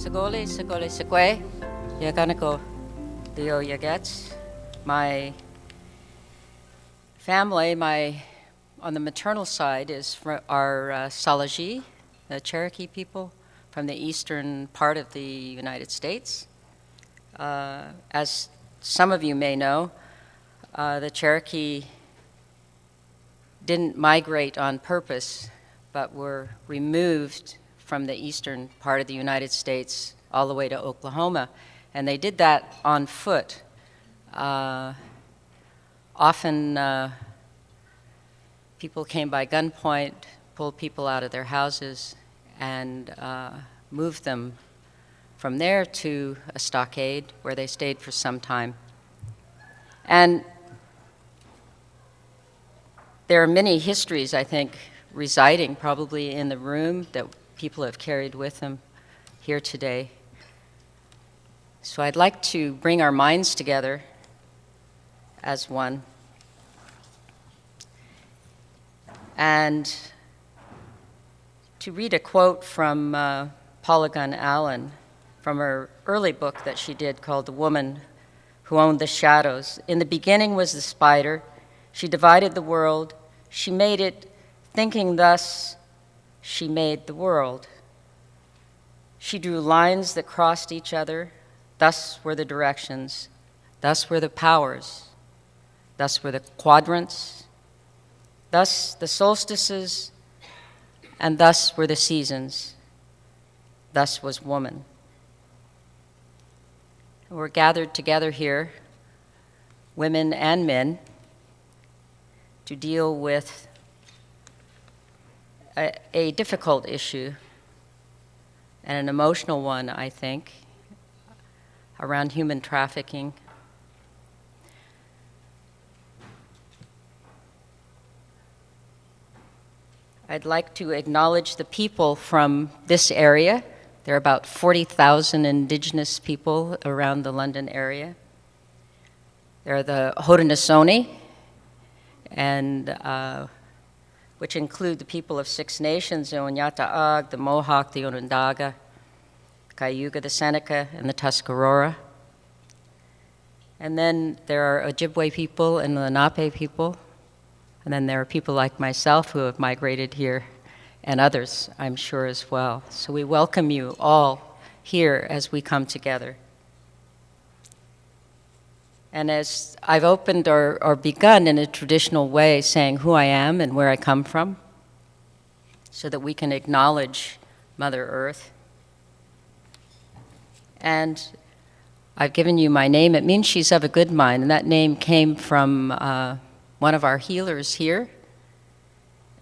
Sagole, Sagole, Segue, Yaganako, Leo Yagets. My family, on the maternal side, are Salaji, the Cherokee people from the eastern part of the United States. As some of you may know, the Cherokee didn't migrate on purpose, but were removed from the eastern part of the United States all the way to Oklahoma. And they did that on foot. Often people came by gunpoint, pulled people out of their houses, and moved them from there to a stockade where they stayed for some time. And there are many histories, I think, residing probably in the room that people have carried with them here today. So I'd like to bring our minds together as one and to read a quote from Paula Gunn Allen from her early book that she did called The Woman Who Owned the Shadows. In the beginning was the spider. She divided the world. She made it, thinking thus, she made the world. She drew lines that crossed each other. Thus were the directions. Thus were the powers. Thus were the quadrants. Thus the solstices. And thus were the seasons. Thus was woman. We're gathered together here, women and men, to deal with a difficult issue and an emotional one, I think, around human trafficking. I'd like to acknowledge the people from this area. There are about 40,000 indigenous people around the London area. There are the Haudenosaunee, and which include the people of Six Nations, the Onyataag, the Mohawk, the Onondaga, Cayuga, the Seneca, and the Tuscarora. And then there are Ojibwe people and the Lenape people. And then there are people like myself who have migrated here, and others, I'm sure, as well. So we welcome you all here as we come together. And as I've opened or begun in a traditional way saying who I am and where I come from, so that we can acknowledge Mother Earth. And I've given you my name. It means she's of a good mind, and that name came from one of our healers here.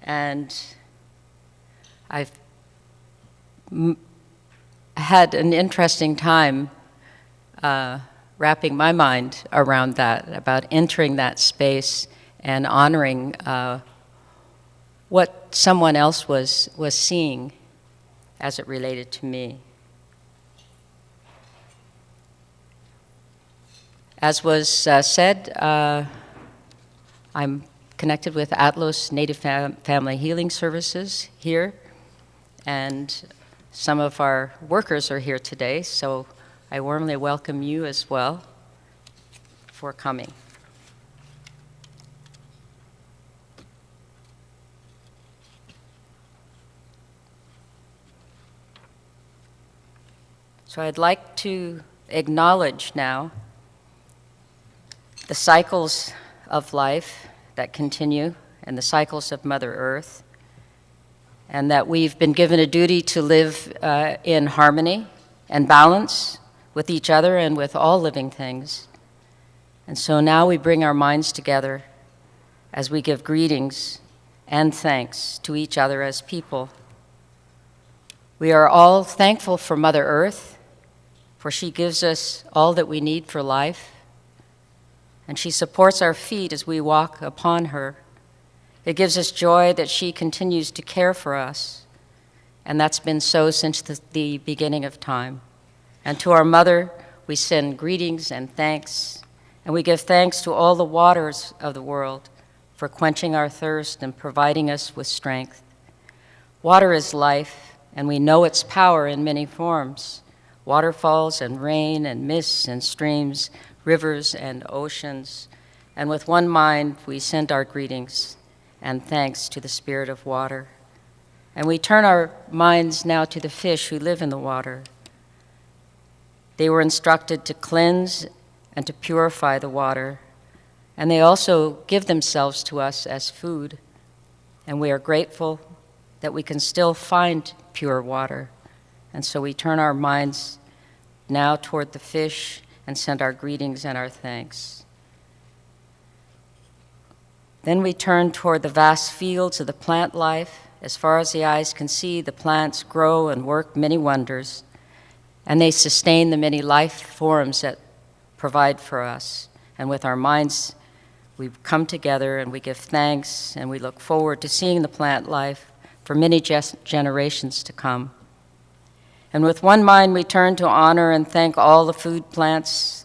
And I've had an interesting time wrapping my mind around that, about entering that space and honoring what someone else was seeing as it related to me. As was said, I'm connected with Atlas Native Family Healing Services here, and some of our workers are here today, so I warmly welcome you as well for coming. So I'd like to acknowledge now the cycles of life that continue and the cycles of Mother Earth, and that we've been given a duty to live in harmony and balance with each other and with all living things. And so now we bring our minds together as we give greetings and thanks to each other as people. We are all thankful for Mother Earth, for she gives us all that we need for life, and she supports our feet as we walk upon her. It gives us joy that she continues to care for us, and that's been so since the beginning of time. And to our Mother, we send greetings and thanks, and we give thanks to all the waters of the world for quenching our thirst and providing us with strength. Water is life, and we know its power in many forms. waterfalls and rain and mists and streams, rivers and oceans. And with one mind, we send our greetings and thanks to the Spirit of water. And we turn our minds now to the fish who live in the water. They were instructed to cleanse and to purify the water, and they also give themselves to us as food. And we are grateful that we can still find pure water. And so we turn our minds now toward the fish and send our greetings and our thanks. Then we turn toward the vast fields of the plant life. As far as the eyes can see, the plants grow and work many wonders, and they sustain the many life forms that provide for us. And with our minds, we come together and we give thanks, and we look forward to seeing the plant life for many generations to come. And with one mind, we turn to honor and thank all the food plants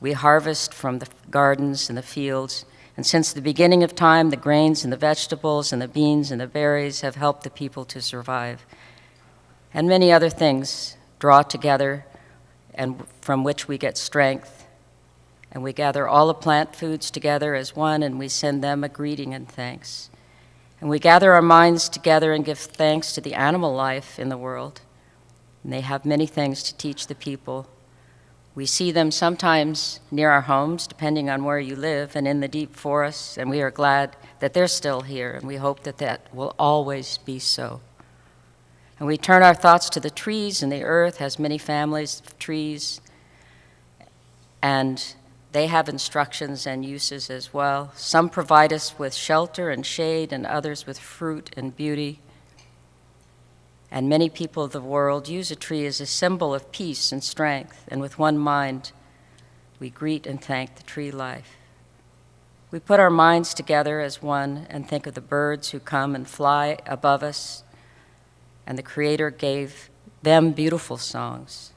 we harvest from the gardens and the fields. And since the beginning of time, the grains and the vegetables and the beans and the berries have helped the people to survive. And many other things draw together and from which we get strength. And we gather all the plant foods together as one, and we send them a greeting and thanks. And we gather our minds together and give thanks to the animal life in the world. And they have many things to teach the people. We see them sometimes near our homes, depending on where you live, and in the deep forests, and we are glad that they're still here, and we hope that that will always be so. And we turn our thoughts to the trees, and the earth has many families of trees, and they have instructions and uses as well. Some provide us with shelter and shade, and others with fruit and beauty. And many people of the world use a tree as a symbol of peace and strength, and with one mind, we greet and thank the tree life. We put our minds together as one and think of the birds who come and fly above us, and the Creator gave them beautiful songs.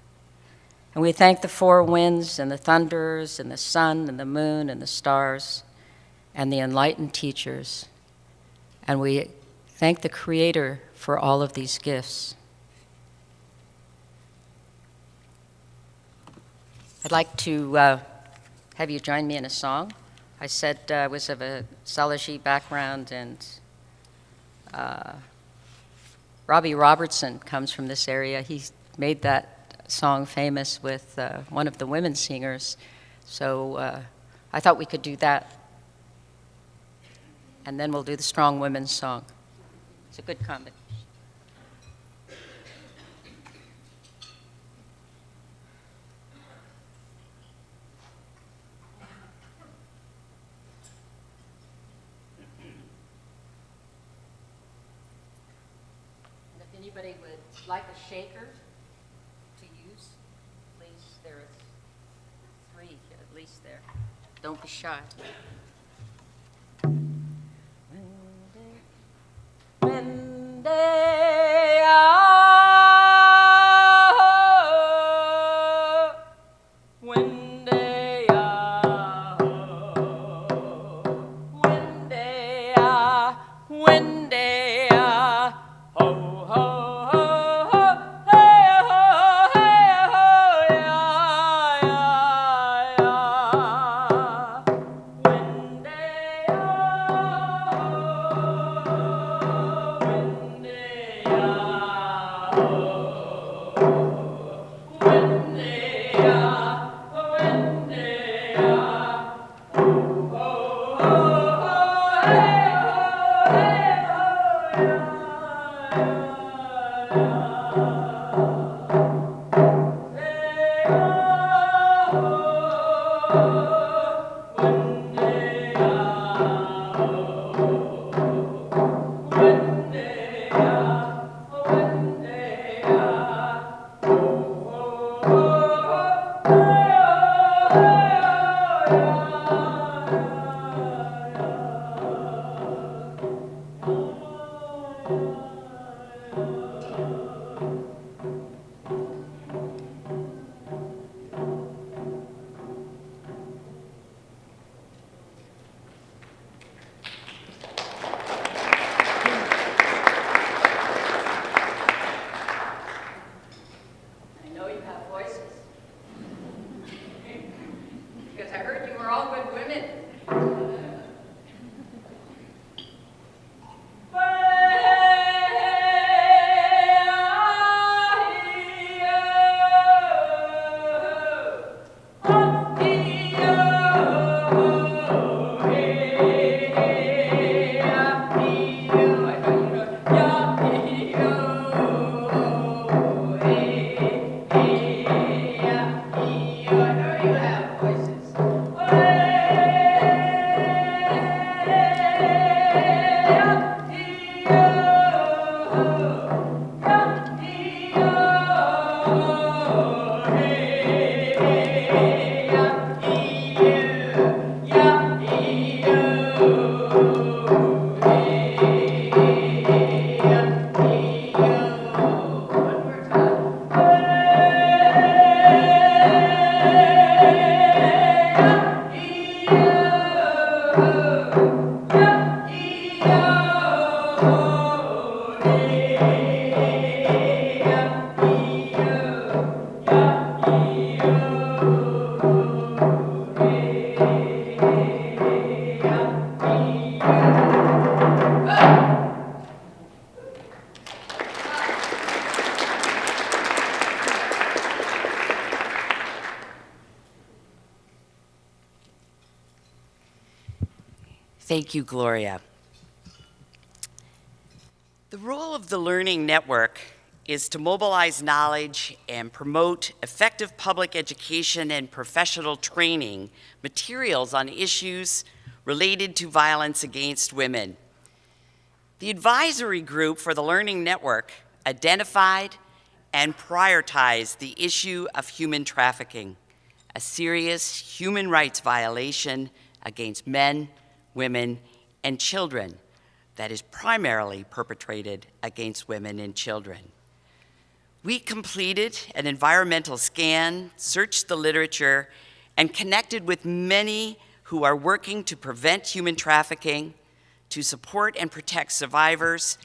And we thank the four winds and the thunders and the sun and the moon and the stars and the enlightened teachers. And we thank the Creator for all of these gifts. I'd like to have you join me in a song. I said I was of a Salaji background, and Robbie Robertson comes from this area. He made that song famous with one of the women singers. So I thought we could do that. And then we'll do the Strong Women's song. It's a good combination. And if anybody would like a shaker to use, please, there are 3 at least there. Don't be shy. Thank you, Gloria. The role of the Learning Network is to mobilize knowledge and promote effective public education and professional training materials on issues related to violence against women. The advisory group for the Learning Network identified and prioritized the issue of human trafficking, a serious human rights violation against men, women, and children that is primarily perpetrated against women and children. We completed an environmental scan, searched the literature, and connected with many who are working to prevent human trafficking, to support and protect survivors,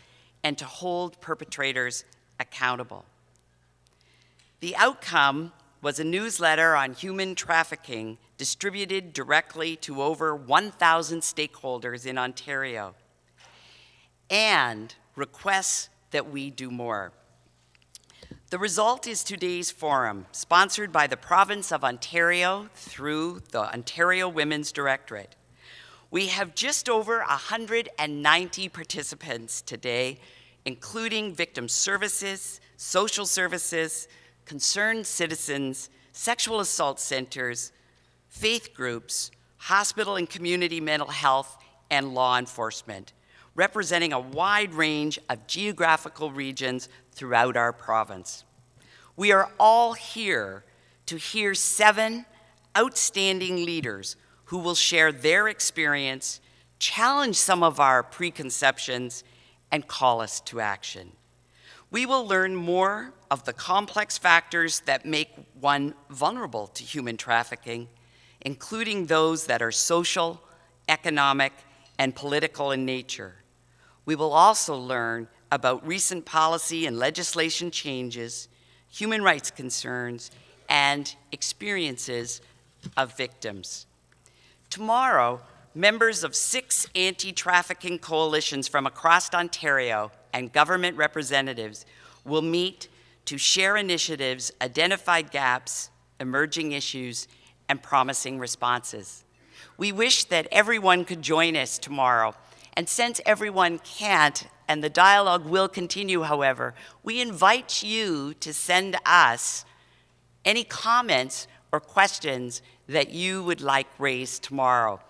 and to hold perpetrators accountable. The outcome was a newsletter on human trafficking distributed directly to over 1,000 stakeholders in Ontario, and requests that we do more. The result is today's forum, sponsored by the Province of Ontario through the Ontario Women's Directorate. We have just over 190 participants today, including victim services, social services, concerned citizens, sexual assault centers, faith groups, hospital and community mental health, and law enforcement, representing a wide range of geographical regions throughout our province. We are all here to hear 7 outstanding leaders who will share their experience, challenge some of our preconceptions, and call us to action. We will learn more of the complex factors that make one vulnerable to human trafficking, including those that are social, economic, and political in nature. We will also learn about recent policy and legislation changes, human rights concerns, and experiences of victims. Tomorrow, members of 6 anti-trafficking coalitions from across Ontario and government representatives will meet to share initiatives, identify gaps, emerging issues, and promising responses. We wish that everyone could join us tomorrow, and since everyone can't, and the dialogue will continue, however, we invite you to send us any comments or questions that you would like raised tomorrow.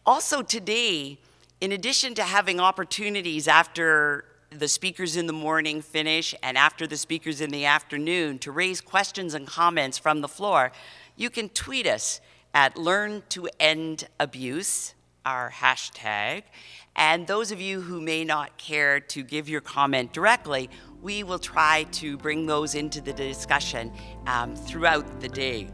Also today, in addition to having opportunities after the speakers in the morning finish and after the speakers in the afternoon to raise questions and comments from the floor, you can tweet us at LearnToEndAbuse, our hashtag. And those of you who may not care to give your comment directly, we will try to bring those into the discussion throughout the day.